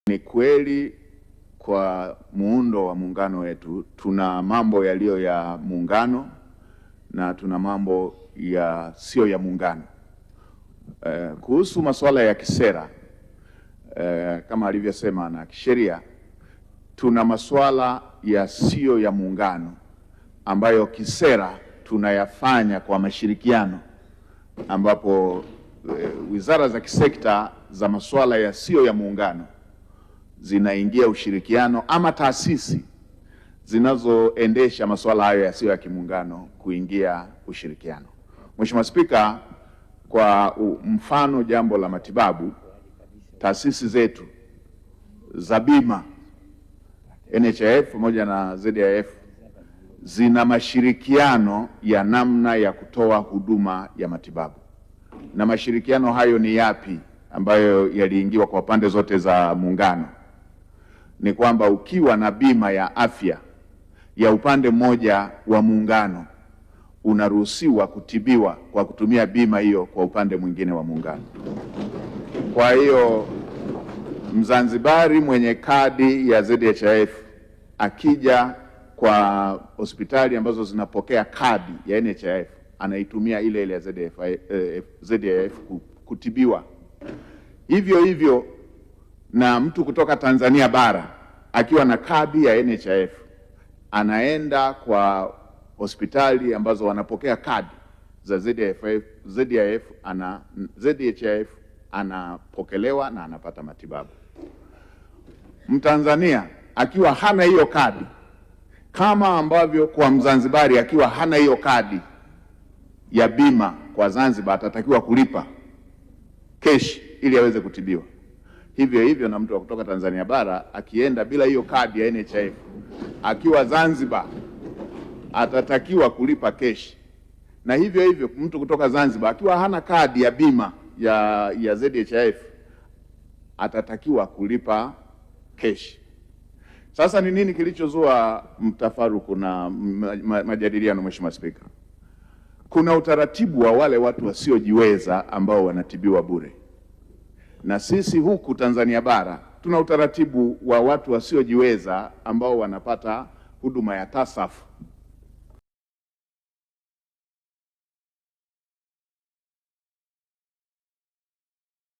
Ni kweli kwa muundo wa muungano wetu tuna mambo yaliyo ya muungano na tuna mambo ya sio ya muungano. Kuhusu masuala ya kisera, kama alivyosema na kisheria, tuna masuala ya sio ya muungano ambayo kisera tunayafanya kwa mashirikiano, ambapo wizara za kisekta za masuala ya sio ya muungano zinaingia ushirikiano, ama taasisi zinazoendesha masuala hayo yasiyo ya kimuungano kuingia ushirikiano. Mheshimiwa Spika, kwa mfano jambo la matibabu, taasisi zetu za bima NHIF pamoja na ZIF zina mashirikiano ya namna ya kutoa huduma ya matibabu. Na mashirikiano hayo ni yapi ambayo yaliingiwa kwa pande zote za muungano? Ni kwamba ukiwa na bima ya afya ya upande mmoja wa muungano, unaruhusiwa kutibiwa kwa kutumia bima hiyo kwa upande mwingine wa muungano. Kwa hiyo Mzanzibari mwenye kadi ya ZHIF akija kwa hospitali ambazo zinapokea kadi ya NHIF, anaitumia ile ile ya ZHIF kutibiwa. Hivyo hivyo na mtu kutoka Tanzania bara akiwa na kadi ya NHIF anaenda kwa hospitali ambazo wanapokea kadi za ZHIF anapokelewa na anapata matibabu. Mtanzania akiwa hana hiyo kadi, kama ambavyo kwa Mzanzibari akiwa hana hiyo kadi ya bima kwa Zanzibar atatakiwa kulipa keshi ili aweze kutibiwa. Hivyo hivyo na mtu wa kutoka Tanzania bara akienda bila hiyo kadi ya NHIF akiwa Zanzibar atatakiwa kulipa keshi. Na hivyo hivyo mtu kutoka Zanzibar akiwa hana kadi ya bima ya ZHIF atatakiwa kulipa keshi. Sasa ni nini kilichozua mtafaruku na majadiliano, Mheshimiwa Spika? Kuna utaratibu wa wale watu wasiojiweza ambao wanatibiwa bure, na sisi huku Tanzania bara tuna utaratibu wa watu wasiojiweza ambao wanapata huduma ya TASAF